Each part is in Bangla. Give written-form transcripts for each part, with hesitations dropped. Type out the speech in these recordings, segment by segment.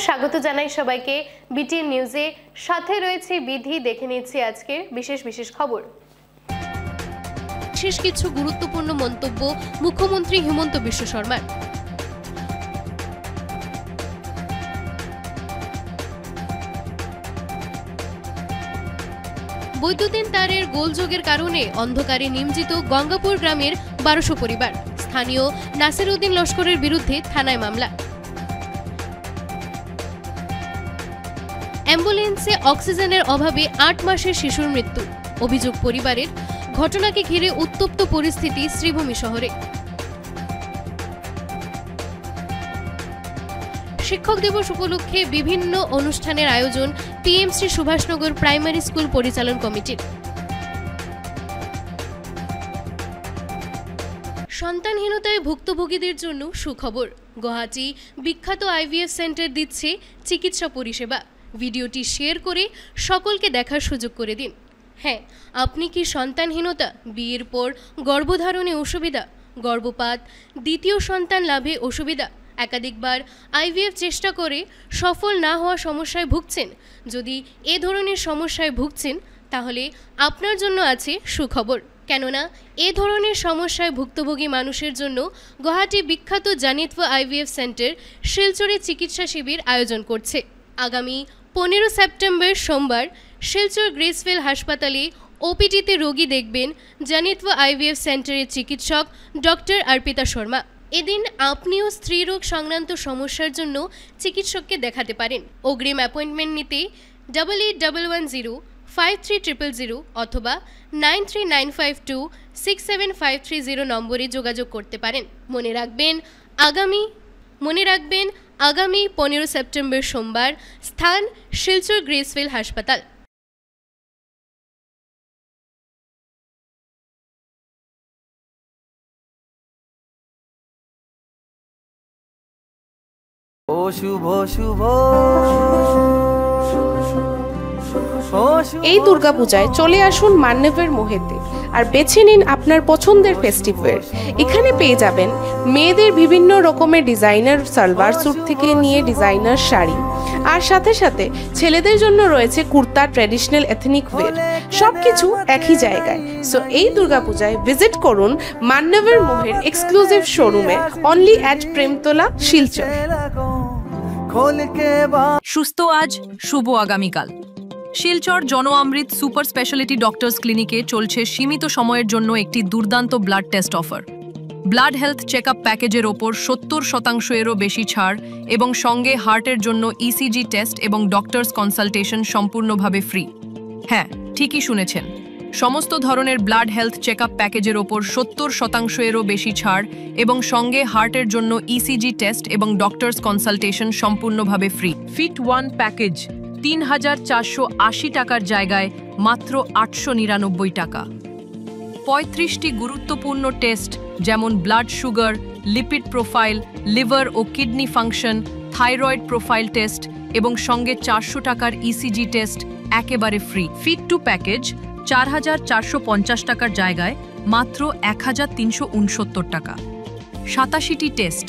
স্বাগত জানাই সবাইকে বিটিএন নিউজে। সাথে রয়েছে বিধি। দেখে নিচ্ছি আজকের বিশেষ খবর। বিশেষ কিছু গুরুত্বপূর্ণ মন্তব্য মুখ্যমন্ত্রী হিমন্ত বিশ্ব শর্মার। বৈদ্যুতিন তারের গোলযোগের কারণে অন্ধকারে নিমজ্জিত গঙ্গাপুর গ্রামের 1200 পরিবার। স্থানীয় নাসির উদ্দিন লস্করের বিরুদ্ধে থানায় মামলা। অ্যাম্বুলেন্সে অক্সিজেনের অভাবে 8 মাসের শিশুর মৃত্যু। অভিযোগ পরিবারের। ঘটনাকে ঘিরে উত্তপ্ত পরিস্থিতি শ্রীভূমি শহরে। শিক্ষক দিবস উপলক্ষে বিভিন্ন অনুষ্ঠানের আয়োজন টিএমসি সুভাষনগর প্রাইমারি স্কুল পরিচালন কমিটির। সন্তানহীনতায় ভুক্তভোগীদের জন্য সুখবর। গুয়াহাটি বিখ্যাত আইভিএফ সেন্টার দিচ্ছে চিকিৎসা পরিষেবা। ভিডিওটি শেয়ার করে সকলকে দেখার সুযোগ করে দিন। হ্যাঁ, আপনি কি সন্তানহীনতা, বিয়ের পর গর্ভধারণে অসুবিধা, গর্ভপাত, দ্বিতীয় সন্তান লাভে অসুবিধা, একাধিকবার আইভিএফ চেষ্টা করে সফল না হওয়া সমস্যায় ভুগছেন? যদি এ ধরনের সমস্যায় ভুগছেন তাহলে আপনার জন্য আছে সুখবর। কেননা এ ধরনের সমস্যায় ভুক্তভোগী মানুষের জন্য গুয়াহাটি বিখ্যাত জানিতভ আইভিএফ সেন্টার শিলচরে চিকিৎসা শিবির আয়োজন করছে। আগামী 15 সেপ্টেম্বর সোমবার শিলচর গ্রেসফিল হাসপাতালে ওপিডিতে রোগী দেখবেন জানিতভ আইভিএফ সেন্টারের চিকিৎসক ডক্টর অর্পিতা শর্মা। এদিন আপনিও স্ত্রীরোগ সংক্রান্ত সমস্যার জন্য চিকিৎসককে দেখাতে পারেন। অগ্রিম অ্যাপয়েন্টমেন্ট নিতে 8811053000 অথবা 9395267530 নম্বরে যোগাযোগ করতে পারেন। মনে রাখবেন আগামী 15 সেপ্টেম্বর সোমবার, স্থান শিলচর গ্রেসফিল হাসপাতাল। এই দুর্গাপূজায় চলে আসুন মান্যবের মোহেতে আর বেছে নিন আপনার পছন্দের ফেস্টিভ্যাল। এখানে পেয়ে যাবেন মেয়েদের বিভিন্ন রকমের ডিজাইনার সালোয়ার স্যুট থেকে নিয়ে ডিজাইনার শাড়ি, আর সাথে সাথে ছেলেদের জন্য রয়েছে কুর্তা, ট্র্যাডিশনাল এথনিক ওয়্যার, সবকিছু একই জায়গায়। সো এই দুর্গাপূজায় ভিজিট করুন মান্যবের মোহের এক্সক্লুসিভ শোরুমে, অনলি অ্যাট প্রেমতলা, শিলচর। সুস্থ আজ, শুভ আগামীকাল। শিলচর জন অমৃত সুপার স্পেশালিটি ডক্টরস ক্লিনিকে চলছে সীমিত সময়ের জন্য একটি দুর্দান্ত blood test offer. Blood health checkup প্যাকেজের ওপর 70%-এরও বেশি ছাড় এবং সঙ্গে হার্টের জন্য ইসিজি টেস্ট এবং ডক্টরস কনসালটেশন সম্পূর্ণভাবে ফ্রি। হ্যাঁ, ঠিকই শুনেছেন, সমস্ত ধরনের ব্লাড হেলথ চেকআপ প্যাকেজের ওপর 70%-এরও বেশি ছাড় এবং সঙ্গে হার্টের জন্য ইসিজি টেস্ট এবং ডক্টরস কনসালটেশন সম্পূর্ণভাবে ফ্রি। ফিট 1 প্যাকেজ 3480 টাকার জায়গায় মাত্র 899 টাকা। 35টি গুরুত্বপূর্ণ টেস্ট যেমন blood sugar, lipid profile, liver ও kidney function, thyroid profile test এবং সঙ্গে 400 টাকার ইসিজি টেস্ট একেবারে ফ্রি। ফিট 2 প্যাকেজ 4450 টাকার জায়গায় মাত্র 1369 টাকা। 87টি টেস্ট।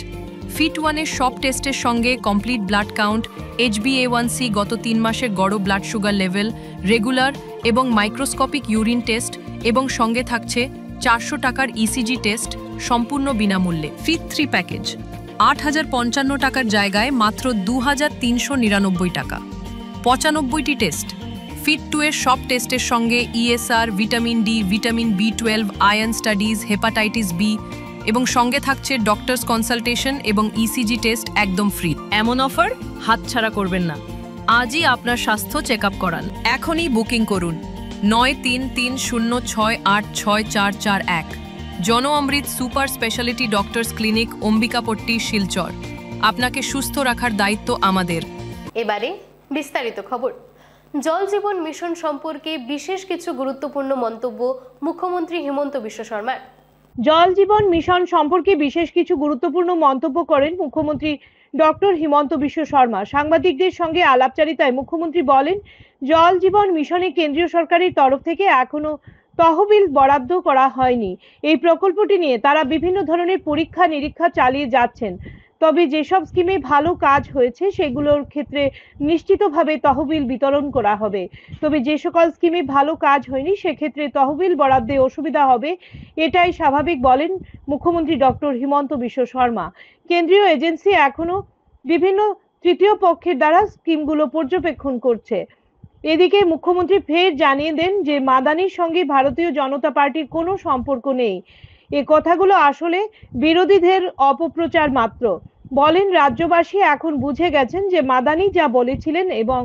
ফিট 1-এর সব টেস্টের সঙ্গে কমপ্লিট ব্লাড কাউন্ট, HbA1c, গত 3 মাসের গড় ব্লাড সুগার লেভেল, রেগুলার এবং মাইক্রোস্কোপিক ইউরিন টেস্ট এবং সঙ্গে থাকছে 400 টাকার ইসিজি টেস্ট সম্পূর্ণ বিনামূল্যে। ফিট 3 প্যাকেজ 8055 টাকার জায়গায় মাত্র 2399 টাকা। 95টি টেস্ট। ফিট 2-এর সব টেস্টের সঙ্গে ESR, vitamin D, vitamin B12, iron studies, hepatitis B এবং সঙ্গে থাকছে ডক্টরস কনসালটেশন এবং ইসিজি টেস্ট একদম ফ্রি। এমন অফার হাতছাড়া করবেন না। আজই আপনার স্বাস্থ্য চেক আপ করান। এখনই বুকিং করুন 9330686441। Jan Amrit super speciality doctors clinic, Ambikapatti, Silchar. আপনাকে সুস্থ রাখার দায়িত্ব আমাদের। এবারে বিস্তারিত খবর। জল জীবন মিশন সম্পর্কে বিশেষ কিছু গুরুত্বপূর্ণ মন্তব্য মুখ্যমন্ত্রী হিমন্ত বিশ্ব শর্মার। জল জীবন মিশন সম্পর্কে বিশেষ কিছু গুরুত্বপূর্ণ মন্তব্য করেন মুখ্যমন্ত্রী ডক্টর হিমন্ত বিশ্ব শর্মা। সাংবাদিকদের সঙ্গে আলাপচারিতায় মুখ্যমন্ত্রী বলেন, জল জীবন মিশনে কেন্দ্রীয় সরকারের তরফ থেকে এখনো তহবিল বরাদ্দ করা হয়নি। এই প্রকল্পটি নিয়ে তারা বিভিন্ন ধরনের পরীক্ষা নিরীক্ষা চালিয়ে যাচ্ছেন। তবে যেসব স্কিমে ভালো কাজ হয়েছে সেগুলোর ক্ষেত্রে নিশ্চিতভাবে তহবিল বিতরণ করা হবে। তবে যে সকল স্কিমে ভালো কাজ হয়নি সেক্ষেত্রে তহবিল বরাদ্দে অসুবিধা হবে, এটাই স্বাভাবিক বলেন মুখ্যমন্ত্রী ডক্টর হিমন্ত বিশ্ব শর্মা। কেন্দ্রীয় এজেন্সি এখনো বিভিন্ন তৃতীয় পক্ষের দ্বারা স্কিমগুলো পর্যবেক্ষণ করছে। এদিকে মুখ্যমন্ত্রী ফের জানিয়ে দেন যে মাদানির সঙ্গে ভারতীয় জনতা পার্টির কোনো সম্পর্ক নেই। এ কথাগুলো আসলে বিরোধীদের অপপ্রচার মাত্র। বলেন রাজ্যবাসী এখন বুঝে গেছেন যে মাদানি যা বলেছিলেন এবং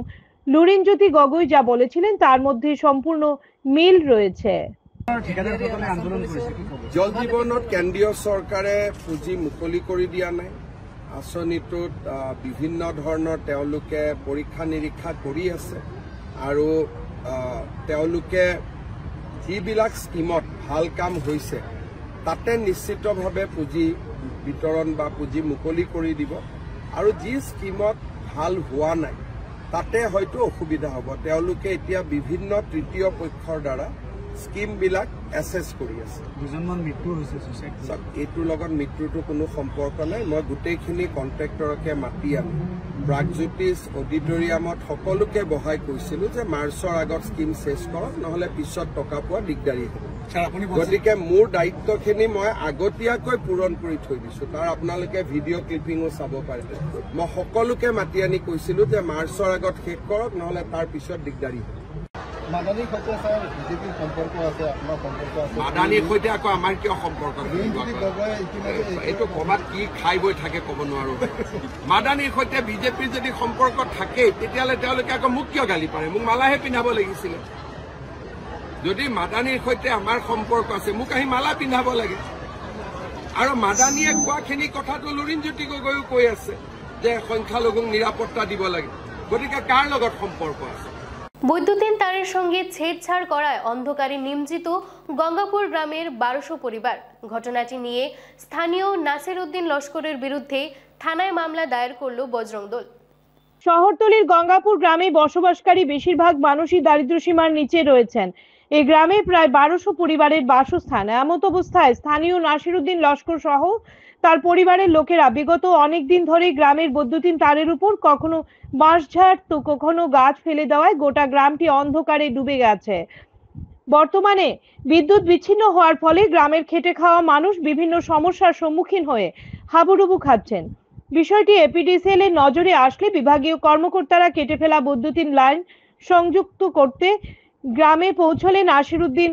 লুরিনজ্যোতি গগৈ যা বলেছিলেন তার মধ্যে সম্পূর্ণ মিল রয়েছে। জল জীৱনত কেন্দ্ৰীয় চৰকাৰে পুঁজি মুকলি কৰি দিয়া নাই। আঁচনিটোত বিভিন্ন ধৰণৰ তেওঁলোকে পৰীক্ষা নিৰীক্ষা কৰি আছে আৰু তেওঁলোকে যিবিলাক স্কিমত ভাল কাম হৈছে তাতে নিশ্চিতভাৱে পুঁজি বিতৰণ বা পুঁজি মুকলি কৰি দিব আৰু যি স্কিমত ভাল হোৱা নাই তাতে হয়তো অসুবিধা হ'ব। তেওঁলোকে এতিয়া বিভিন্ন তৃতীয় পক্ষৰ দ্বাৰা স্কিমবিলাক এছেছ কৰি আছে। দুজনমান মৃত্যু হৈছে। এইটোৰ লগত মৃত্যুটো কোনো সম্পৰ্ক নাই। মই গোটেইখিনি কণ্ট্ৰেক্টৰকে মাতি আনি প্ৰাগজ্যোতিষ অডিটৰিয়ামত সকলোকে বহাই কৈছিলো যে মাৰ্চৰ আগত স্কিম চেছ কৰক, নহলে পিছত টকা পোৱা দিগদাৰী হ'ব। গতিকে মোৰ দায়িত্বখিনি মই আগতীয়াকৈ পূৰণ কৰি থৈ দিছো। তাৰ আপোনালোকে ভিডিঅ' ক্লিপিঙো চাব পাৰে। মই সকলোকে মাতি আনি কৈছিলো যে মাৰ্চৰ আগত শেষ কৰক, নহলে তাৰ পিছত দিগদাৰী হ'ব। মাদানিৰ সৈতে ছাৰ বিজেপিৰ সম্পৰ্ক আছে, আপোনাৰ সম্পৰ্ক আছে। মাদানিৰ সৈতে আকৌ আমাৰ কিয় সম্পৰ্ক? এইটো ক'ৰবাত কি খাই বৈ থাকে ক'ব নোৱাৰো। মাদানিৰ সৈতে বিজেপিৰ যদি সম্পৰ্ক থাকে তেতিয়াহ'লে তেওঁলোকে আকৌ মোক কিয় গালি পাৰে? মোক মালাহে পিন্ধাব লাগিছিলে। যদি মাদানিৰ সৈতে আমাৰ সম্পৰ্ক আছে মোক আহি মালা পিন্ধাব লাগে। আৰু মাদানিয়ে কোৱাখিনি কথাটো লুৰিনজ্যোতি গগৈও কৈ আছে যে সংখ্যালঘুক নিৰাপত্তা দিব লাগে। গতিকে কাৰ লগত সম্পৰ্ক আছে? বৈদ্যুতিন তারের সঙ্গে ছেড়ছাড় করায় অন্ধকারে নিমজ্জিত গঙ্গাপুর গ্রামের 1200 পরিবার। ঘটনাটি নিয়ে স্থানীয় নাসির উদ্দিন লস্করের বিরুদ্ধে থানায় মামলা দায়ের করল বজরং দল। শহরতলির গঙ্গাপুর গ্রামে বসবাসকারী বেশিরভাগ মানুষই দারিদ্র্যসীমার নিচে রয়েছেন। এই গ্রামে প্রায় 1200 পরিবারের বাসস্থান। এমত অবস্থায় স্থানীয় নাসির উদ্দিন লস্কর সহ তার পরিবারের লোকেরা বিগত অনেকদিন ধরে গ্রামের বৈদ্যুতিন তারের উপর কখনো বাঁশঝাড় তো কখনো গাছ ফেলে দেওয়ায় গোটা গ্রামটি অন্ধকারে ডুবে গেছে। বর্তমানে বিদ্যুৎ বিচ্ছিন্ন হওয়ার ফলে গ্রামের খেটে খাওয়া মানুষ বিভিন্ন সমস্যার সম্মুখীন হয়ে হাবুডুবু খাচ্ছেন। বিষয়টি এপিডিসিএল এর নজরে আসলে বিভাগীয় কর্মকর্তারা কেটে ফেলা বৈদ্যুতিন লাইন সংযুক্ত করতে গ্রামে পৌঁছলে নাসির উদ্দিন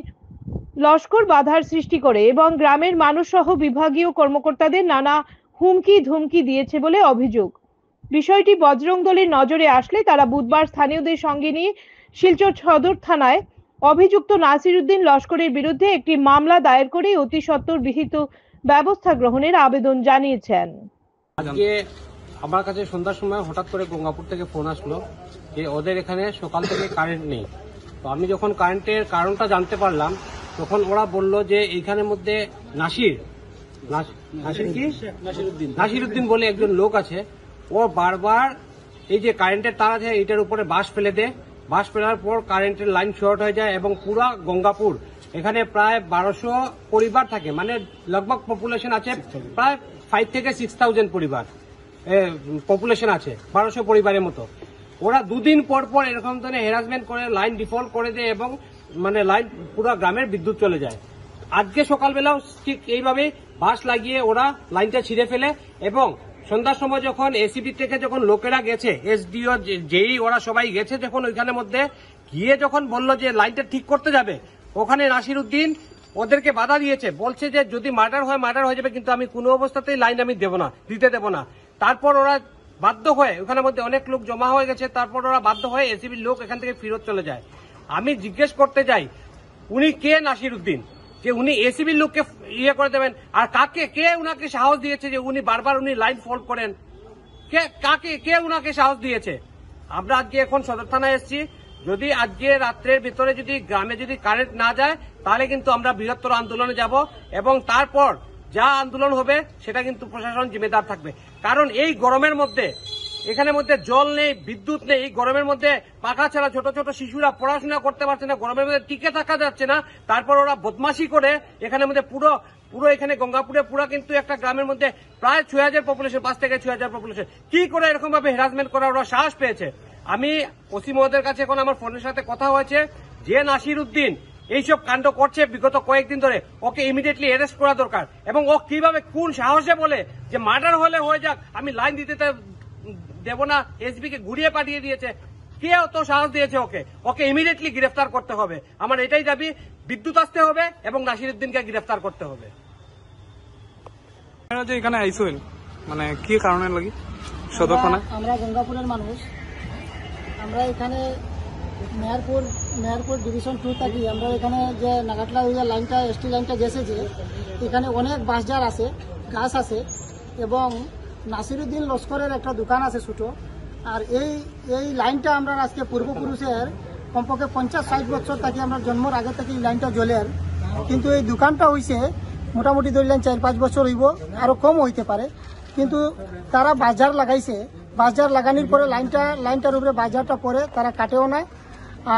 লস্কর বাধার সৃষ্টি করে এবং গ্রামের মানুষ সহ বিভাগীয় কর্মকর্তাদের নানা হুমকি ধুমকি দিয়েছে বলে অভিযোগ। বিষয়টি বজরং দলের নজরে আসলে তারা বুধবার স্থানীয়দের সঙ্গে নিয়ে শিলচর সদর থানায় অভিযুক্ত নাসির উদ্দিন লস্করের বিরুদ্ধে একটি মামলা দায়ের করে অতি সত্বর বিহিত ব্যবস্থা গ্রহণের আবেদন জানিয়েছেন। আজকে আমার কাছে সন্ধ্যার সময় হঠাৎ করে গঙ্গাপুর থেকে ফোন আসলো যে ওদের এখানে সকাল থেকে কারেন্ট নেই। তো আমি যখন কারেন্টের কারণটা জানতে পারলাম তখন ওরা বলল যে এইখানের মধ্যে নাসির উদ্দিন বলে একজন লোক আছে, ও বারবার এই যে কারেন্টের তার আছে এটার উপরে বাঁশ ফেলে দেয়। বাঁশ ফেলার পর কারেন্টের লাইন শর্ট হয়ে যায় এবং পুরা গঙ্গাপুর এখানে প্রায় 1200 পরিবার থাকে, মানে লগভগ পপুলেশন আছে প্রায় 5 থেকে 6000 পরিবার পপুলেশন আছে 1200 পরিবারের মতো। ওরা দুদিন পর পর এরকম ধরনের হ্যারাসমেন্ট করে লাইন ডিফল্ট করে দেয় এবং মানে লাইন পুরো গ্রামের বিদ্যুৎ চলে যায়। আজকে সকালবেলাও ঠিক এইভাবে বাঁশ লাগিয়ে ওরা লাইনটা ছিঁড়ে ফেলে এবং সন্ধ্যার সময় যখন এসিবি থেকে যখন লোকেরা গেছে, এসডিও যেই ওরা সবাই গেছে, যখন ওইখানে মধ্যে গিয়ে যখন বললো যে লাইনটা ঠিক করতে যাবে, ওখানে নাসির উদ্দিন ওদেরকে বাধা দিয়েছে, বলছে যে যদি মার্ডার হয়ে যাবে, কিন্তু আমি কোনো অবস্থাতেই লাইন আমি দিতে দেব না। তারপর ওরা বাধ্য হয়ে, ওখানে মধ্যে অনেক লোক জমা হয়ে গেছে, তারপর ওরা বাধ্য হয়ে এসিবির লোক এখান থেকে ফেরত চলে যায়। আমি জিজ্ঞেস করতে যাই উনি কে নাসির উদ্দিন, যে উনি এসিবির লোককে ইয়ে করে দেবেন, আর কে উনাকে সাহস দিয়েছে যে উনি বারবার উনি লাইন ফল্ট করেন? কে উনাকে সাহস দিয়েছে? আমরা আজকে এখন সদর থানায় এসেছি। যদি আজকে রাত্রের ভিতরে যদি গ্রামে যদি কারেন্ট না যায় তাহলে কিন্তু আমরা বৃহত্তর আন্দোলনে যাব এবং তারপর যা আন্দোলন হবে সেটা কিন্তু প্রশাসন জিম্মেদার থাকবে। কারণ এই গরমের মধ্যে এখানে মধ্যে জল নেই, বিদ্যুৎ নেই, এই গরমের মধ্যে পাখা ছাড়া ছোট ছোট শিশুরা পড়াশোনা করতে পারছে না, গরমের মধ্যে টিকে থাকা যাচ্ছে না। তারপর ওরা বদমাশি করে এখানে মধ্যে পুরো পুরো এখানে গঙ্গাপুরে পুরো কিন্তু একটা গ্রামের মধ্যে প্রায় 6000 পপুলেশন, 5 থেকে 6000 পপুলেশন। কি করে এরকম ভাবে হ্যারাসমেন্ট করার ওরা সাহস পেয়েছে? আমি ওসি মহোদয়ের কাছে এখন আমার ফোনের সাথে কথা হয়েছে, যে নাসির উদ্দিন এইসব কাণ্ড করছে বিগত কয়েকদিন ধরে, ওকে ইমিডিয়েটলি অ্যারেস্ট করা দরকার। এবং ও কিভাবে কোন সাহসে বলে যে মার্ডার হলে হয়ে যাক, আমি লাইন দিতে দেব না, এসবি কে ঘুরিয়ে পাঠিয়ে দিয়েছে। কে অত সাহস দিয়েছে ওকে? ওকে ইমিডিয়েটলি গ্রেফতার করতে হবে। আমার এটাই দাবি, বিদ্যুৎ আসতে হবে এবং নাসির উদ্দিনকে গ্রেফতার করতে হবে। এখানে আইসুন মানে কি কারণে লাগি সদরখানা? আমরা গঙ্গাপুরের মানুষ, আমরা এখানে মেহেরপুর ডিভিশন 2 থাকি। আমরা এখানে যে নাগাটলা লাইনটা এসটি লাইনটা গেছে, যে এখানে অনেক বাসজার আছে, গাছ আছে এবং নাসিরুদ্দিন লস্করের একটা দোকান আছে ছোটো। আর এই লাইনটা আমরা আজকে পূর্বপুরুষের কমপক্ষে 50-60 বছর থাকি, আমরা জন্মের আগে থেকে এই লাইনটা জ্বলের। কিন্তু এই দোকানটা হয়েছে মোটামুটি ধরলেন 4-5 বছর হইব, আরও কম হইতে পারে। কিন্তু তারা বাজার লাগাইছে, বাজার লাগানোর পরে লাইনটার উপরে বাজারটা পরে তারা কাটেও না।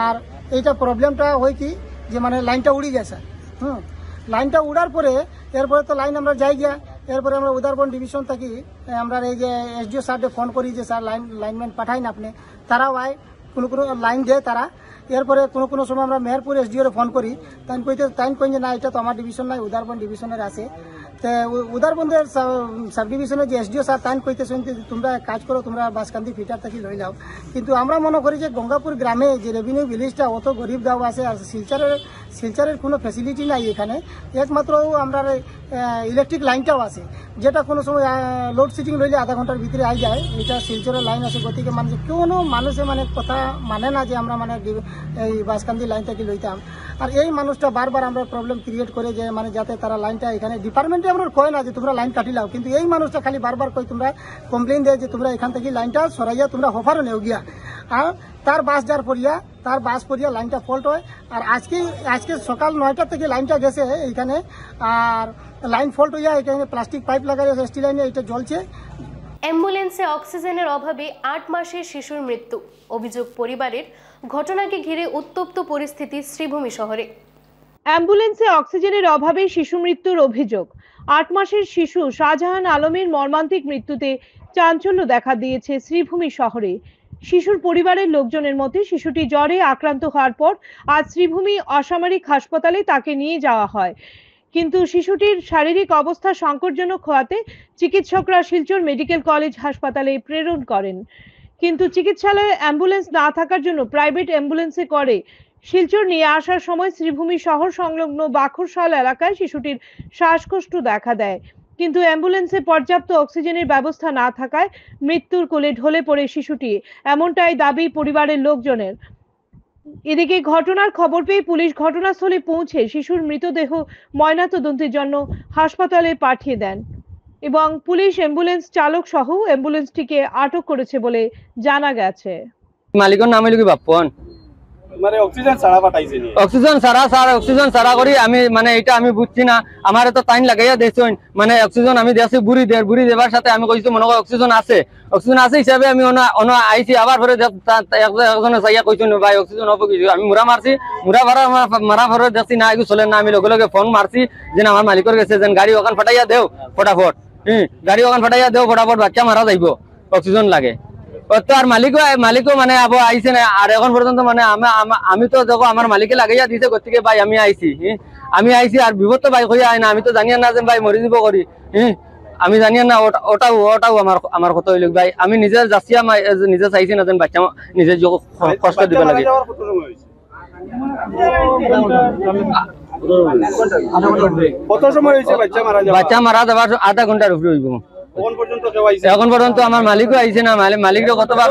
আর এইটা প্রবলেমটা হয় কি, যে মানে লাইনটা উড়ে গেছে। লাইনটা উড়ার পরে এরপরে তো লাইন আমরা যাই গিয়া, এরপরে আমরা উদারবন ডিভিশন থাকি, আমরা এই যে এসডিও স্যারকে ফোন করি যে স্যার লাইনম্যান পাঠাইন আপনি, তারাও আয় কোনো লাইন দেয় তারা। এরপরে কোনো সময় আমরা মেহেরপুর এসডিওরে ফোন করি, তাই কই যে না, এটা তো আমার ডিভিশন নাই, উদারবন ডিভিশনের আছে। তো উদারবন্দের সাব ডিভিশনের যে এসডিও স্যার তাই কইতে শুনতে তোমরা কাজ করো, তোমরা বাসকান্দি ফিটার থাকি লই যাও। কিন্তু আমরা মনে করি যে গঙ্গাপুর গ্রামে যে রেভিনিউ ভিলেজটা অত গরিব গাঁও আছে, আর শিলচরের কোনো ফ্যাসিলিটি নাই এখানে। একমাত্র আমরা ইলেকট্রিক লাইনটাও আছে, যেটা কোনো সময় লোডশেডিং লইলে আধা ঘন্টার ভিতরে আই যায়। এটা শিলচরের লাইন আছে, গতিকে মানুষ কোনো মানুষে মানে কথা মানে না যে আমরা মানে এই বাসকান্দি লাইন থেকে লইতাম। আর এই মানুষটা বারবার আমরা প্রবলেম ক্রিয়েট করে যে মানে যাতে তারা লাইনটা এখানে ডিপার্টমেন্টে আমরা কয় না যে তোমরা লাইন কাটি লাও, কিন্তু এই মানুষটা খালি বারবার কই তোমরা কমপ্লেন দেয় যে তোমরা এখান থেকে লাইনটা সরাইয়া তোমরা হফারও নেও গিয়া। আর তার বাস পড়িয়া লাইনটা ফল্ট হয়। আর আজকে সকাল 9টা থেকে লাইনটা গেছে এইখানে, আর লাইন ফল্ট হইয়া এখানে প্লাস্টিক পাইপ লাগাই এসটি লাইনে এটা জ্বলছে। অ্যাম্বুলেন্সে অক্সিজেনের অভাবে 8 মাসের শিশুর মৃত্যু, অভিযোগ পরিবারের। ঘটনাকে ঘিরে উত্তপ্ত পরিস্থিতি শ্রীভূমি শহরে। অ্যাম্বুলেন্সে অক্সিজেনের অভাবে শিশু মৃত্যুর অভিযোগ। 8 মাসের শিশু শাহজাহান আলমের মর্মান্তিক মৃত্যুতে চাঞ্চল্য দেখা দিয়েছে শ্রীভূমি শহরে। শিশুর পরিবারের লোকজনের মতে শিশুটি জ্বরে আক্রান্ত হওয়ার পর আজ শ্রীভূমি অসামরিক হাসপাতালে তাকে নিয়ে যাওয়া হয়, কিন্তু শিশুটির শারীরিক অবস্থা সংকটজনক হওয়াতে চিকিৎসকরা শিলচর মেডিকেল কলেজ হাসপাতালে প্রেরণ করেন। কিন্তু চিকিৎসালয়ে অ্যাম্বুলেন্স না থাকার জন্য প্রাইভেট অ্যাম্বুলেন্সে করে শিলচর নিয়ে আসার সময় শ্রীভূমি শহর সংলগ্ন বাখরশাল এলাকায় শিশুটির শ্বাসকষ্ট দেখা দেয়। কিন্তু অ্যাম্বুলেন্সে পর্যাপ্ত অক্সিজেনের ব্যবস্থা না থাকায় মৃত্যুর কোলে ঢলে পড়ে শিশুটি, এমনটাই দাবি পরিবারের লোকজনের। এদিকে ঘটনার খবর পেয়ে পুলিশ ঘটনাস্থলে পৌঁছে শিশুর মৃতদেহ ময়নাতদন্তের জন্য হাসপাতালে পাঠিয়ে দেন এবং পুলিশ অ্যাম্বুলেন্স চালক সহ অ্যাম্বুলেন্সটিকে আটক করেছে বলে জানা গেছে। মালিকের নাম হইল কি বাপ্পন, মানে অক্সিজেন ছাড়া পাঠাইছে নি? অক্সিজেন ছাড়া করি আমি মানে এটা আমি বুঝছি না। আমার তো টাইম লাগাইয়া দেখছেন, মানে অক্সিজেন আমি দিয়েছি বুড়ি দেবার সাথে আমি কইছি মনে হয় অক্সিজেন আছে হিসাবে আমি আইছি। আবার পরে একজনে চাইয়া কইছেন ভাই অক্সিজেন হবো কিছু, আমি মুড়া মারছি, মারা ভরে দেখছি না এগুলো চলে না। আমি লগে লগে ফোন মারছি যে আমার মালিকের গেছে, যেন গাড়ি ওখান ফাটাইয়া দেও ফটাফট, গাড়ি ওখান ফাটাইয়া দেও ফটাফট, বাচ্চা মারা যাইব, অক্সিজেন লাগে। তো আর মালিকও মানে আবো আইছে না। আর এখন পর্যন্ত মানে আমি তো দেখো আমার মালিকে লাগাইয়া দিছে গতিকে ভাই আমি আইছি আর বিপদ তো ভাই কইয়া আয় না। আমি তো জানিয়া না যে ভাই মরি দিব করি, আমি জানিয়া না। ওটাও আমার কথা হইল ভাই, আমি নিজে যাচ্ছি, নিজে চাইছি না যেন বাচ্চা নিজে কষ্ট দিবে লাগে। বাচ্চা মারা যাবার আধা ঘন্টার উপরে হইব। এখন পর্যন্ত আমার মালিকও আইছে না। মালিকরে কতবার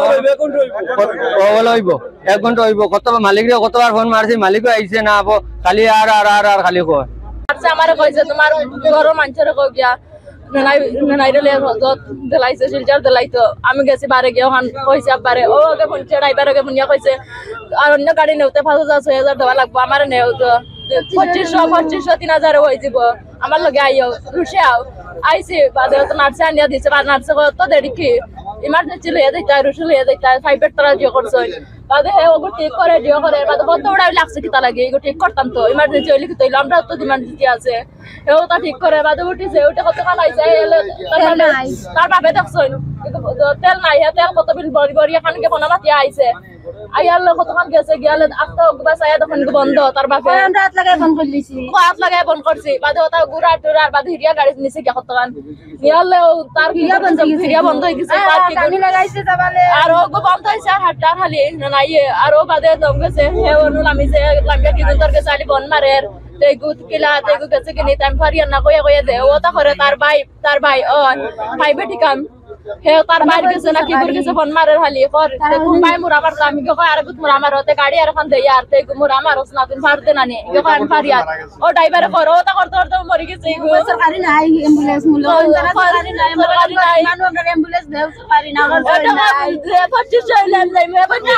হইব, 1 ঘন্টা হইব, কতবার মালিকরে কতবার ফোন মারছি, মালিকও আইছে না। খালি আর খালি কয় আমারে কইছে তোমার ঘর মানুষের কই গিয়া দেলাইছে শিলচর দেলাইতো। আমি গেছি বারে গিয়ে ওখান কইছে আবারে ও আগে ফোন ড্রাইভার আগে ফোন কইছে আর অন্য গাড়ি নেওতে 5,000-6,000 দেওয়া লাগবো। আমার নেও তো 2500-3000 হয়ে যাব। আমার লগে আইও রুশে আইসি বাদে তো নার্সে আনিয়া দিছে, নার্সে তো দেরি কি ইমার্জেন্সি লইয়া দিতে, রুশে লইয়া দিতে, 5 তারা যে করছে বাদে হে ওগো ঠিক করে দিও করে বাদে কত বড় লাগছে কিতা লাগে এগো ঠিক করতাম তো ইমার্জেন্সি হইলে কি তইলাম আমরা তো ইমার্জেন্সি আছে এও তা ঠিক করে বাদে উঠিছে ওটা কত কাল আইছে তার বাপে দেখছইন তেল নাই হে তেল কত বিল বড়ি বড়ি এখান কে বনা মাতি আইছে আইয়াল কতক্ষণ গেছে গিয়ালে আস্তা বাসায় তখন বন্ধ তার বাপে আমরা হাত লাগাই বন্ধ করলিছি হাত লাগাই বন্ধ করছি বাদে ওটা গুড়া টুরার বাদে হিরিয়া গাড়ি নিছে কি কতক্ষণ গিয়ালে তার হিরিয়া বন্ধ হয়ে গেছে পানি লাগাইছে তাবালে আর ওগো বন্ধ হইছে আর হাটটার খালি নাই আর ও বাদে দম গেছে হে অনুল আমি যে লাম্বিয়া কি তোর গেছে আলি বন মারের তেগু কিলা তেগু গেছে কি নি টাইম ফারিয়া না কইয়া দে ও তা করে তার ভাই ও ভাইবে ঠিকাম হে তার বাইরে গেছে না কি করে গেছে ফোন মারার খালি কর কোন ভাই মোর আমার আমি কই আর গুত মোর আমার হতে গাড়ি আর এখন দেই আর তে মোর আমার ওস না তুই ফার দে না নি এখন ফারিয়া ও ড্রাইভার কর ও তা করতে করতে মরি গেছে সরকারি নাই অ্যাম্বুলেন্স মূল্য সরকারি নাই মানু আমরা অ্যাম্বুলেন্স দেও সরকারি না আমার নাই 25 চাইলাম নাই মে 25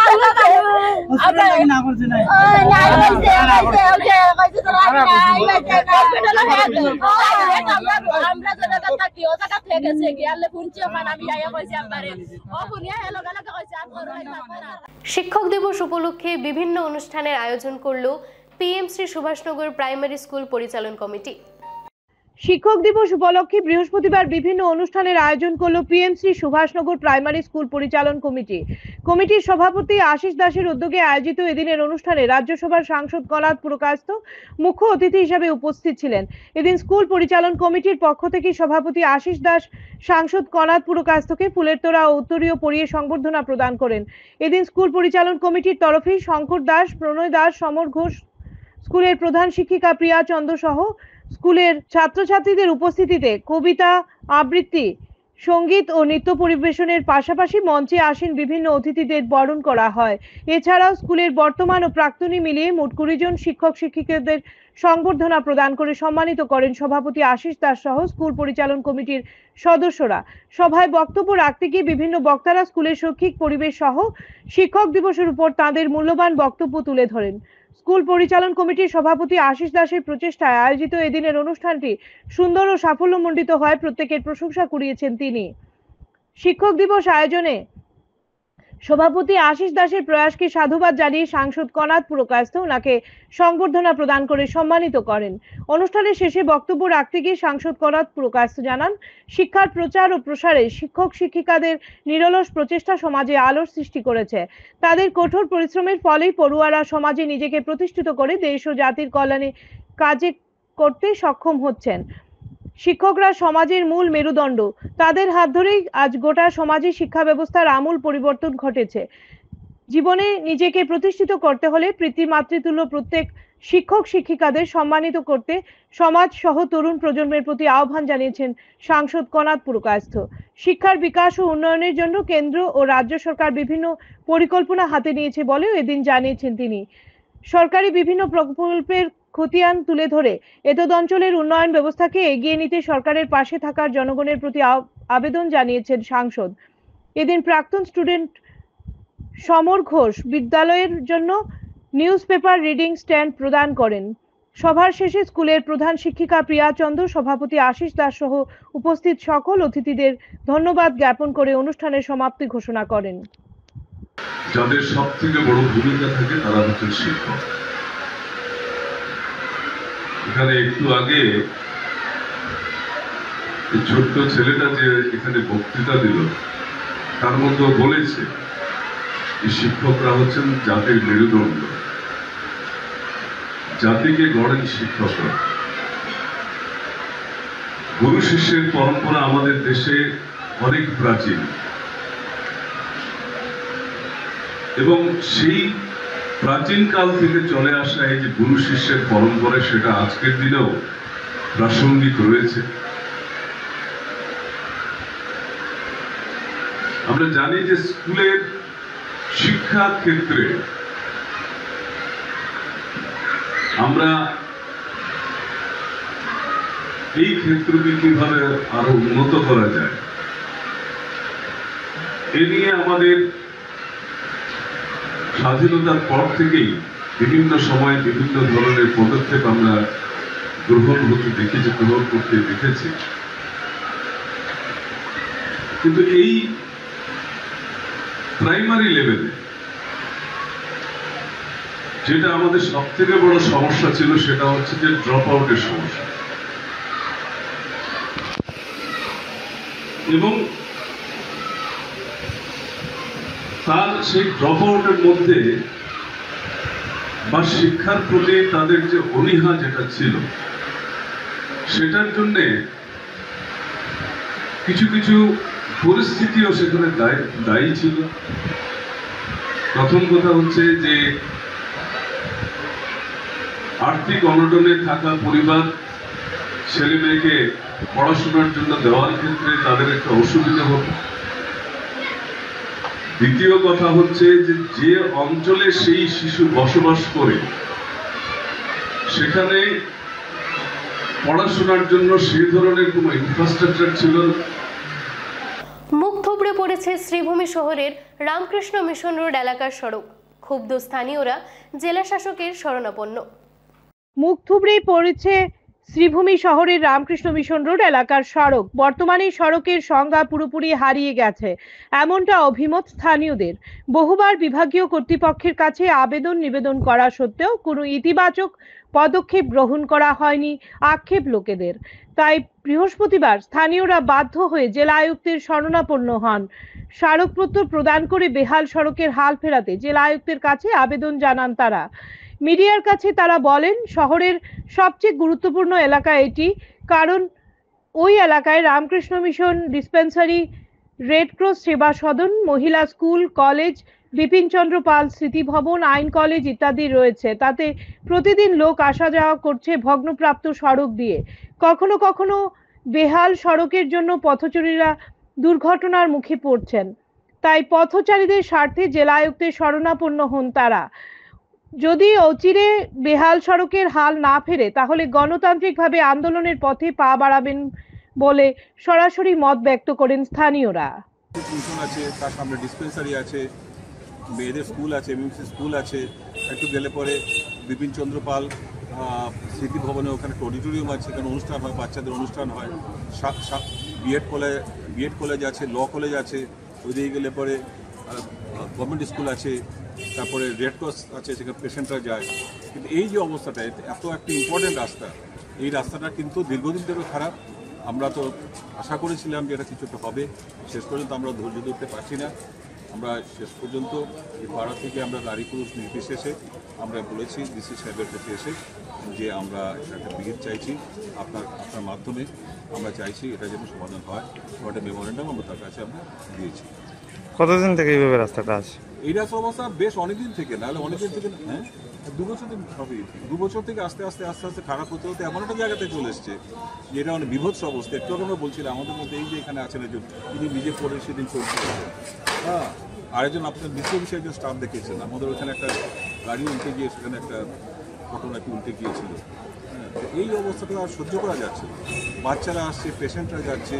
আমরা না করছ না না কইছে সরকারি নাই আমরা জায়গা থাকি ও জায়গা থেকে গেছে গিয়ালে ফুনছি ওখানে আমি আয়া কইছি আমারে ও ফুনিয়া হেলো গালা কইছে আর শিক্ষক দিবস উপলক্ষে বিভিন্ন অনুষ্ঠানের আয়োজন করলো PM Shri Subhashnagar primary school পরিচালন কমিটি। শিক্ষক দিবস উপলক্ষে বৃহস্পতিবার বিভিন্ন অনুষ্ঠানের আয়োজন করলো PM Shri Subhashnagar primary school পরিচালন কমিটি। কমিটির সভাপতি আশিস দাসের উদ্যোগে আয়োজিত এদিনের অনুষ্ঠানে রাজ্যসভার সাংসদ কনাদ পুরকায়স্থ মুখ্য অতিথি হিসেবে উপস্থিত ছিলেন। এদিন স্কুল পরিচালন কমিটির পক্ষ থেকে সভাপতি আশিস দাস সাংসদ কনাদ পুরকায়স্থকে ফুলের তোড়া ও উত্তরীয় পরিয়ে সংবর্ধনা প্রদান করেন। এদিন স্কুল পরিচালন কমিটির তরফে শঙ্কর দাস, প্রণয় দাস, সমর ঘোষ, স্কুলের প্রধান শিক্ষিকা প্রিয়া চন্দ্র সহ স্কুলের ছাত্রছাত্রীদের উপস্থিতিতে কবিতা আবৃত্তি, সঙ্গীত ও নৃত্য পরিবেশনের পাশাপাশি মঞ্চে আসীন বিভিন্ন অতিথিদের বরণ করা হয়। এছাড়াও স্কুলের বর্তমান ও প্রাক্তনী মিলিয়ে মোট 20 জন শিক্ষক শিক্ষিকাদের সংবর্ধনা প্রদান করে সম্মানিত করেন সভাপতি আশিস দাস সহ স্কুল পরিচালন কমিটির সদস্যরা। সভায় বক্তব্য রাখতে গিয়ে বিভিন্ন বক্তারা স্কুলের শৈক্ষিক পরিবেশ সহ শিক্ষক দিবসের উপর তাদের মূল্যবান বক্তব্য তুলে ধরেন। স্কুল পরিচালন কমিটির সভাপতি আশিস দাসের প্রচেষ্টায় আয়োজিত এদিনের অনুষ্ঠানটি সুন্দর ও সাফল্যমণ্ডিত হয় প্রত্যেকের প্রশংসা কুড়িয়েছেন তিনি। শিক্ষক দিবস আয়োজনে সভাপতি আশিস দাসের প্রয়াসকে সাধুবাদ জানিয়ে সাংসদ কনাদ পুরকায়স্থ ওনাকে সংবর্ধনা প্রদান করে সম্মানিত করেন। অনুষ্ঠানের শেষে বক্তব্য রাখতে গিয়ে সাংসদ কনাদ পুরকায়স্থ জানান, শিক্ষার প্রচার ও প্রসারে শিক্ষক শিক্ষিকাদের নিরলস প্রচেষ্টা সমাজে আলোর সৃষ্টি করেছে। তাদের কঠোর পরিশ্রমের ফলেই পড়ুয়ারা সমাজে নিজেকে প্রতিষ্ঠিত করে দেশ ও জাতির কল্যাণে কাজে করতে সক্ষম হচ্ছেন। শিক্ষকরা সমাজের মূল মেরুদণ্ড, তাদের হাত ধরেই আজ গোটা সমাজে শিক্ষা ব্যবস্থার আমূল পরিবর্তন ঘটেছে। জীবনে নিজেকে প্রতিষ্ঠিত করতে হলে পিতৃমাতৃতুল্য প্রত্যেক শিক্ষক শিক্ষিকাদের সম্মানিত করতে সমাজ সহ তরুণ প্রজন্মের প্রতি আহ্বান জানিয়েছেন সাংসদ কনাদ পুরকায়স্থ। শিক্ষার বিকাশ ও উন্নয়নের জন্য কেন্দ্র ও রাজ্য সরকার বিভিন্ন পরিকল্পনা হাতে নিয়েছে বলেও এদিন জানিয়েছেন তিনি। সরকারি বিভিন্ন প্রকল্পের খতিয়ান তুলে ধরে এতদ অঞ্চলের উন্নয়ন ব্যবস্থাকে এগিয়ে নিতে সরকারের পাশে থাকার জনগণের প্রতি আবেদন জানিয়েছেন সাংসদ। এদিন প্রাক্তন স্টুডেন্ট সমর ঘোষ বিদ্যালয়ের জন্য নিউজ পেপার রিডিং স্ট্যান্ড প্রদান করেন। সভার শেষে স্কুলের প্রধান শিক্ষিকা প্রিয়া চন্দ্র, সভাপতি আশিস দাস সহ উপস্থিত সকল অতিথিদের ধন্যবাদ জ্ঞাপন করে অনুষ্ঠানের সমাপ্তি ঘোষণা করেন। যাদের সবথেকে বড় ভূমিকা থাকে তারা হচ্ছেন শিক্ষক। এখানে একটু আগে ছোট্ট ছেলেটা যে এখানে বক্তৃতা দিল তার মধ্যে বলেছে শিক্ষকরা হচ্ছেন জাতির মেরুদণ্ড, জাতিকে গড়েন শিক্ষকরা। গুরু শিষ্যের পরম্পরা আমাদের দেশে অনেক প্রাচীন এবং সেই প্রাচীন কাল থেকে চলে আসা এই যে গুরু শিষ্যের পরম্পরা সেটা আজকের দিনেও প্রাসঙ্গিক রয়েছে। আমরা জানি যে স্কুলের শিক্ষা ক্ষেত্রে আমরা এই ক্ষেত্রকে কিভাবে আরো উন্নত করা যায় এ নিয়ে আমাদের স্বাধীনতার পর থেকেই বিভিন্ন সময় বিভিন্ন ধরনের পদক্ষেপ আমরা গ্রহণ করতে দেখেছি। কিন্তু এই প্রাইমারি লেভেলে যেটা আমাদের সব থেকে বড় সমস্যা ছিল সেটা হচ্ছে যে ড্রপ আউটের সমস্যা। এবং তার সেই ড্রপ আউটের মধ্যে বা শিক্ষার প্রতি তাদের যে অনীহা যেটা ছিল সেটার জন্য কিছু কিছু পরিস্থিতিও সেখানে দায়ী ছিল। প্রথম কথা হচ্ছে যে আর্থিক অনটনে থাকা পরিবার ছেলে মেয়েকে পড়াশোনার জন্য দেওয়ার ক্ষেত্রে তাদের একটা অসুবিধা হতো। দ্বিতীয় কথা হচ্ছে যে অঞ্চলে সেই শিশু বসবাস করে সেখানে পড়াশোনার জন্য সেই ধরনের কোনো ইনফ্রাস্ট্রাকচার ছিল না। মুখ থুবড়ে পড়েছে শ্রীভূমি শহরের রামকৃষ্ণ মিশন রোড এলাকার সড়ক। ক্ষুব্ধ স্থানীয়রা জেলা শাসকের শরণাপন্ন। মুখ থুবড়েই পড়েছে শ্রীভূমি শহরের রামকৃষ্ণ মিশন রোড এলাকার সড়ক। বর্তমানে সড়কের সংজ্ঞা পুরোপুরি হারিয়ে গেছে, এমনটা অভিমত স্থানীয়দের। বহুবার বিভাগীয় কর্তৃপক্ষের কাছে আবেদন নিবেদন করা সত্ত্বেও কোনো ইতিবাচক পদক্ষেপ গ্রহণ করা হয়নি আক্ষেপ লোকেদের। তাই বৃহস্পতিবার স্থানীয়রা বাধ্য হয়ে জেলা আয়ুক্তের শরণাপন্ন হন। স্মারকপত্র প্রদান করে বেহাল সড়কের হাল ফেরাতে জেলা আয়ুক্তের কাছে আবেদন জানান তারা। মিডিয়ার কাছে তারা বলেন, শহরের সবচেয়ে গুরুত্বপূর্ণ এলাকা এটি, কারণ ওই এলাকায় Ramakrishna mission dispensary, red cross সেবা সদন, মহিলা স্কুল, কলেজ, বিপিন চন্দ্র পাল স্মৃতি ভবন, আইন কলেজ ইত্যাদি রয়েছে। তাতে প্রতিদিন লোক আসা যাওয়া করছে ভগ্নপ্রাপ্ত সড়ক দিয়ে। কখনো কখনো বেহাল সড়কের জন্য পথচারীরা দুর্ঘটনার মুখে পড়ছেন। তাই পথচারীদের স্বার্থে জেলা আয়ুক্তের শরণাপন্ন হন তারা। যদি অচিরে বেহাল সড়কের হাল না ফেরে তাহলে গণতান্ত্রিকভাবে আন্দোলনের পথে পা বাড়াবেন বলে সরাসরি মত ব্যক্ত করেন স্থানীয়রা। টিউশন আছে, তার সামনে ডিসপেন্সারি আছে, মেয়েদের স্কুল আছে, এমএমসি স্কুল আছে, একটু গেলে পরে বিপিন চন্দ্র পাল স্মৃতি ভবনে ওখানে অডিটোরিয়াম আছে, সেখানে অনুষ্ঠান হয়, বাচ্চাদের অনুষ্ঠান হয়। বিএড কলেজ আছে, ল কলেজ আছে, ওইদিকে গেলে পরে গভর্নমেন্ট স্কুল আছে, তারপরে রেড ক্রস আছে, সেখানে পেশেন্টরা যায়। কিন্তু এই যে অবস্থাটা, এত একটা ইম্পর্টেন্ট রাস্তা, এই রাস্তাটা কিন্তু দীর্ঘদিন ধরে খারাপ। আমরা তো আশা করেছিলাম যে এটা কিছু একটা হবে, শেষ পর্যন্ত আমরা ধৈর্য ধরতে পারছি না। আমরা শেষ পর্যন্ত এই পাড়া থেকে আমরা নারী পুরুষ নির্বিশেষে আমরা বলেছি ডিসি সাহেবের কাছে এসে যে আমরা একটা ব্রিগেড চাইছি, আপনার মাধ্যমে আমরা চাইছি এটা যেন সমাধান হয়। একটা মেমোরেন্ডাম আমরা তার কাছে আমরা দিয়েছি। কতদিন থেকে এইভাবে রাস্তাটা আছে? এই রাস্তার অবস্থা বেশ অনেকদিন থেকে, নাহলে অনেকদিন থেকে, হ্যাঁ 2 বছর থেকে হবে। 2 বছর থেকে আস্তে আস্তে খারাপ হতে হতে এমন একটা জায়গাতে চলে এসছে যে এটা অনেক বিভৎস অবস্থা। একটু আমরা বলছিলাম আমাদের মধ্যে এই যে এখানে আছেন একজন, তিনি নিজে পড়ে সেদিন চলছে, হ্যাঁ, আরেকজন আপনার বিশ্ব বিষয়ে একজন স্টাফ দেখেছেন, আমাদের ওখানে একটা গাড়ি উল্টে গিয়ে সেখানে একটা ঘটনা কি উল্টে গিয়েছিল। হ্যাঁ, এই অবস্থাটা আর সহ্য করা যাচ্ছে না। বাচ্চারা আসছে, পেশেন্টরা যাচ্ছে,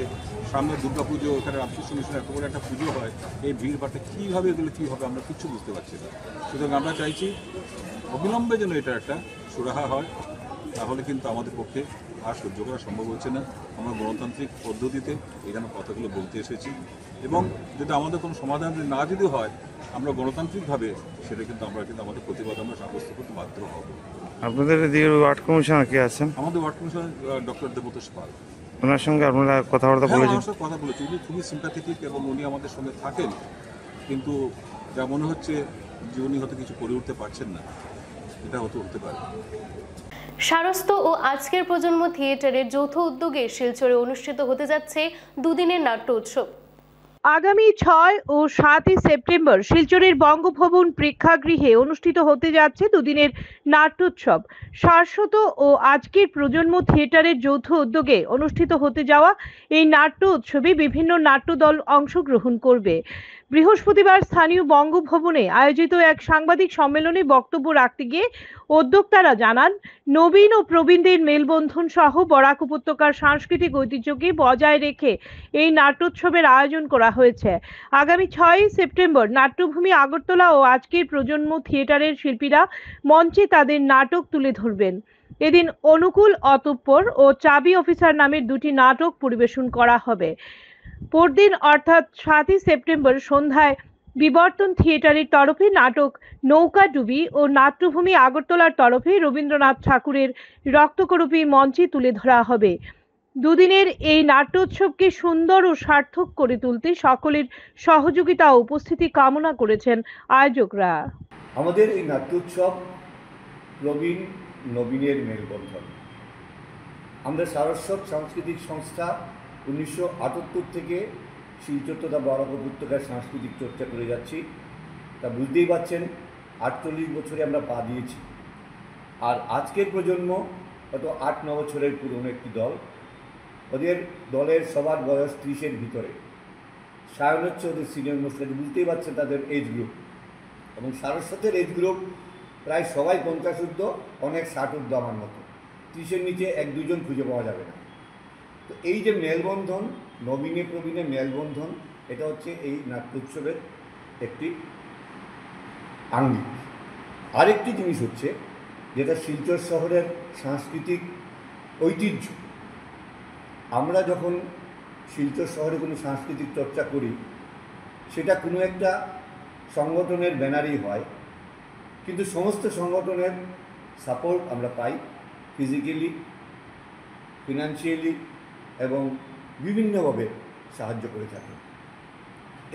সামনে দুর্গা পুজো, ওখানে রামকৃষ্ণ মিশনে এত বড় একটা পুজো হয়, এই ভিড় ভাড়টা কীভাবে এগুলো কী হবে আমরা কিচ্ছু বুঝতে পারছি না। সুতরাং আমরা চাইছি অবিলম্বে যেন এটা একটা সুরাহা হয়, তাহলে কিন্তু আমাদের পক্ষে আর সহ্য করা সম্ভব হচ্ছে না। আমরা গণতান্ত্রিক পদ্ধতিতে এখানে কথাগুলো বলতে এসেছি, এবং যদি আমাদের কোনো সমাধান না যদি হয়, আমরা গণতান্ত্রিকভাবে সেটা কিন্তু আমাদের প্রতিবাদ আমরা সাব্যস্ত করতে বাধ্য হব। আপনাদের এদিকে ওয়ার্ড কমিশনার কে আছেন? আমাদের ওয়ার্ড কমিশনার ডক্টর দেবতোষ পাল, ওনার সঙ্গে আপনারা কথাবার্তা বলেছেন? কথা বলেছি, উনি খুবই সিম্প্যাথেটিক এবং উনি আমাদের সঙ্গে থাকেন, কিন্তু যা মনে হচ্ছে যে উনি হয়তো কিছু করে উঠতে পারছেন না, এটা হতে পারে। সারস্ত ও আজকের প্রজন্ম থিয়েটারের যৌথ উদ্যোগে শিলচরে অনুষ্ঠিত হতে যাচ্ছে দুদিনের নাট্য উৎসব। আগামী 6 ও 7 সেপ্টেম্বর শিলচরের বঙ্গভবন প্রেক্ষাগৃহে অনুষ্ঠিত হতে যাচ্ছে দুদিনের নাট্যোৎসব। শাশ্বত ও আজকের প্রজন্ম থিয়েটারের যৌথ উদ্যোগে অনুষ্ঠিত হতে যাওয়া এই নাট্য উৎসবে বিভিন্ন নাট্যদল অংশগ্রহণ করবে। বৃহস্পতিবার স্থানীয় বঙ্গভবনে আয়োজিত এক সাংবাদিক সম্মেলনে বক্তব্য রাখতে গিয়ে উদ্যোক্তারা জানান, নবীন ও প্রবীণদের মেলবন্ধন সহ বরাক উপত্যকার সাংস্কৃতিক ঐতিহ্যকে বজায় রেখে এই নাট্যোৎসবের আয়োজন করা হয়েছে। আগামী 6 সেপ্টেম্বর নাট্যভূমি আগরতলা ও আজকের প্রজন্ম থিয়েটারের শিল্পীরা মঞ্চে তাদের নাটক তুলে ধরবেন। এদিন অনুকূল অতঃপর ও চাবি অফিসার নামের 2টি নাটক পরিবেশন করা হবে। পরদিন অর্থাৎ 7 সেপ্টেম্বর সন্ধ্যায় বিবর্তন থিয়েটারের তরফে নাটক নৌকাডুবি ও নাট্যভূমি আগরতলার তরফে রবীন্দ্রনাথ ঠাকুরের রক্তকরবী মঞ্চে তুলে ধরা হবে। দুদিনের এই নাট্যোৎসবকে সুন্দর ও সার্থক করে তুলতে সকলের সহযোগিতা ও উপস্থিতি কামনা করেছেন আয়োজকরা। আমাদের এই নাট্যোৎসব প্রবীণ নবীনের মেলবন্ধন। আমরা সারস্বত সাংস্কৃতিক সংস্থা 1978 থেকে শিলচর তথা বরাবর উপত্যকার সাংস্কৃতিক চর্চা করে যাচ্ছি। তা বুঝতেই পারছেন 48 বছরে আমরা পা দিয়েছি। আর আজকের প্রজন্ম হয়তো 8-9 বছরের পুরনো একটি দল। ওদের দলের সবার বয়স 30-এর ভিতরে। সায়ন হচ্ছে ওদের সিনিয়র মোস্ট, বুঝতেই পারছেন তাদের এজ গ্রুপ। এবং সারস্বতের এজ গ্রুপ প্রায় সবাই 50 ঊর্ধ্ব, অনেক 60 ঊর্ধ্ব আমার মতো। 30-এর নিচে 1-2 জন খুঁজে পাওয়া যাবে না। তো এই যে মেলবন্ধন, নবীনে প্রবীণে মেলবন্ধন, এটা হচ্ছে এই নাট্যোৎসবের একটি আঙ্গিক। আরেকটি জিনিস হচ্ছে যেটা শিলচর শহরের সাংস্কৃতিক ঐতিহ্য। আমরা যখন শিলচর শহরে কোনো সাংস্কৃতিক চর্চা করি, সেটা কোনো একটা সংগঠনের ব্যানারেই হয়, কিন্তু সমস্ত সংগঠনের সাপোর্ট আমরা পাই ফিজিক্যালি, ফিনান্সিয়ালি এবং বিভিন্নভাবে সাহায্য করে থাকে।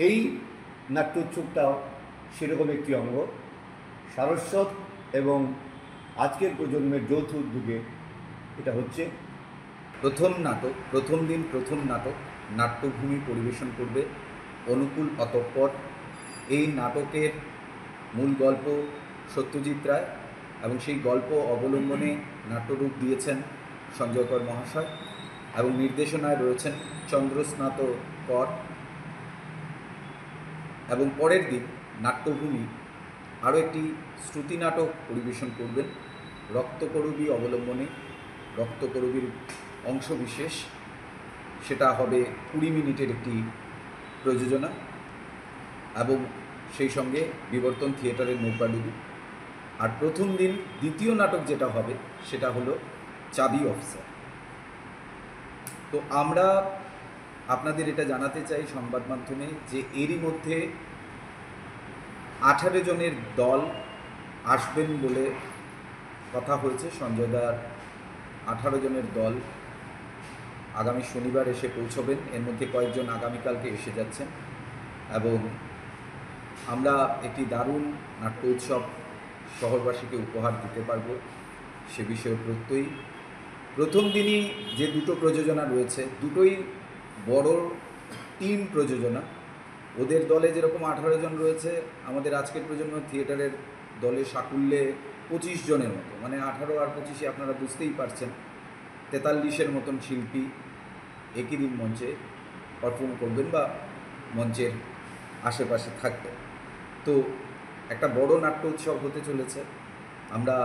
এই নাট্যোৎসবটাও সেরকম একটি অঙ্গ। সারস্বত এবং আজকের প্রজন্মের যৌথ উদ্যোগে এটা হচ্ছে। প্রথম নাটক, প্রথম দিন প্রথম নাটক নাট্যভূমি পরিবেশন করবে অনুকূল অতঃপর। এই নাটকের মূল গল্প সত্যজিৎ রায় এবং সেই গল্প অবলম্বনে নাট্যরূপ দিয়েছেন সঞ্জয় কর মহাশয় এবং নির্দেশনায় রয়েছেন চন্দ্রস্নাত কর। এবং পরের দিন নাট্যভূমি আরও একটি শ্রুতি নাটক পরিবেশন করবেন রক্তকরবী অবলম্বনে। রক্তকরবীর অংশবিশেষ, সেটা হবে 20 মিনিটের একটি প্রযোজনা এবং সেই সঙ্গে বিবর্তন থিয়েটারের নৌকাডুবি। আর প্রথম দিন দ্বিতীয় নাটক যেটা হবে সেটা হলো চাবি অফিসার। তো আমরা আপনাদের এটা জানাতে চাই সংবাদ মাধ্যমে যে এরই মধ্যে 18 জনের দল আসবেন বলে কথা হয়েছে। সঞ্জয় দার 18 জনের দল আগামী শনিবার এসে পৌঁছবেন। এর মধ্যে কয়েকজন আগামীকালকে এসে যাচ্ছেন এবং আমরা একটি দারুণ নাট্য উৎসব শহরবাসীকে উপহার দিতে পারব সে বিষয়ে প্রত্যয়ী। প্রথম দিনই যে দুটো প্রযোজনা রয়েছে, দুটোই বড় টিম প্রযোজনা। ওদের দলে যেরকম 18 জন রয়েছে, আমাদের আজকের প্রজন্ম থিয়েটারের দলে সাকুল্যে 25 জনের মতো, মানে 18 আর 25 আপনারা বুঝতেই পারছেন 43-এর মতন শিল্পী একই দিন মঞ্চে পারফর্ম করবেন বা মঞ্চের আশেপাশে থাকবেন। তো একটা বড় নাট্য উৎসব হতে চলেছে। আমরা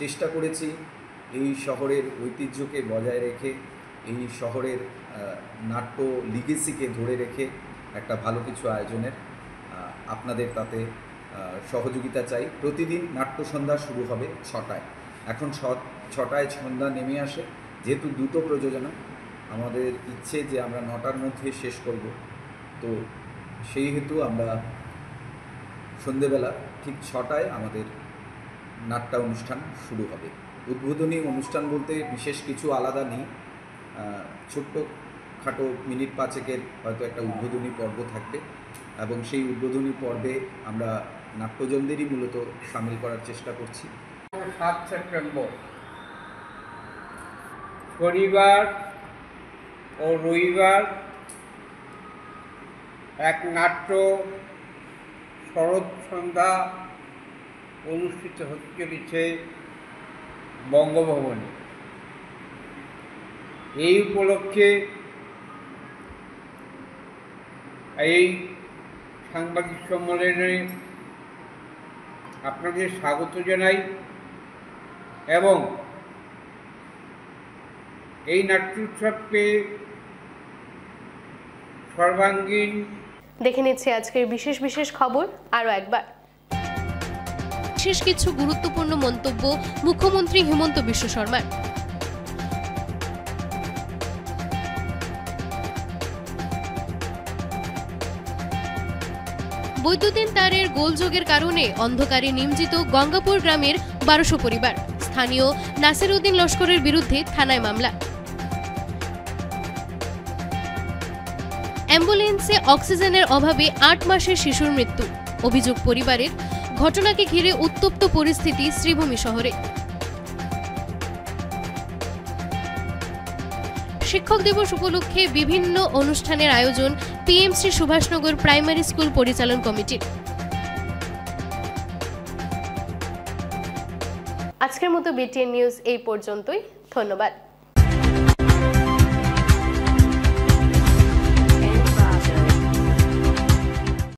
চেষ্টা করেছি এই শহরের ঐতিহ্যকে বজায় রেখে, এই শহরের নাট্য লিগেসিকে ধরে রেখে একটা ভালো কিছু আয়োজনের আপনাদের তাতে সহযোগিতা চাই। প্রতিদিন নাট্য সন্ধ্যা শুরু হবে 6টায়। এখন 6টায় সন্ধ্যা নেমে আসে। যেহেতু দুটো প্রযোজনা, আমাদের ইচ্ছে যে আমরা 9টার মধ্যে শেষ করব। তো সেই হেতু আমরা সন্ধেবেলা ঠিক 6টায় আমাদের নাট্য অনুষ্ঠান শুরু হবে। উদ্বোধনী অনুষ্ঠান বলতে বিশেষ কিছু আলাদা নেই, ছোট্ট খাটো মিনিট 5-এর হয়তো একটা উদ্বোধনী পর্ব থাকবে এবং সেই উদ্বোধনী পর্বে আমরা নাট্যজনদেরই মূলত সামিল করার চেষ্টা করছি। 7 সেপ্টেম্বর শনিবার ও রবিবার এক নাট্য শরৎ সন্ধ্যা অনুষ্ঠিত হতে চলেছে বঙ্গভবনে। এই উপলক্ষে এই সাংবাদিক সম্মেলনে আপনাদের স্বাগত জানাই এবং এই নাট্যোৎসবকে সর্বাঙ্গীন। দেখে নিচ্ছে আজকের বিশেষ বিশেষ খবর আরও একবার। বিশেষ কিছু গুরুত্বপূর্ণ মন্তব্য মুখ্যমন্ত্রী হিমন্ত বিশ্ব শর্মার। বৈদ্যুতিন তারের গোলযোগের কারণে অন্ধকারে নিমজ্জিত গঙ্গাপুর গ্রামের 1200 পরিবার। স্থানীয় নাসিরউদ্দিন লস্করের বিরুদ্ধে থানায় মামলা। অ্যাম্বুলেন্সে অক্সিজেনের অভাবে 8 মাসের শিশুর মৃত্যু। অভিযোগ পরিবারের। ঘটনাকে ঘিরে উত্তপ্ত পরিস্থিতি শ্রীভূমি শহরে। শিক্ষক দিবস উপলক্ষে বিভিন্ন অনুষ্ঠানের আয়োজন পিএমসি সুভাষনগর প্রাইমারি স্কুল পরিচালন কমিটির। আজকের মতো বিটিএন নিউজ এই পর্যন্তই। ধন্যবাদ।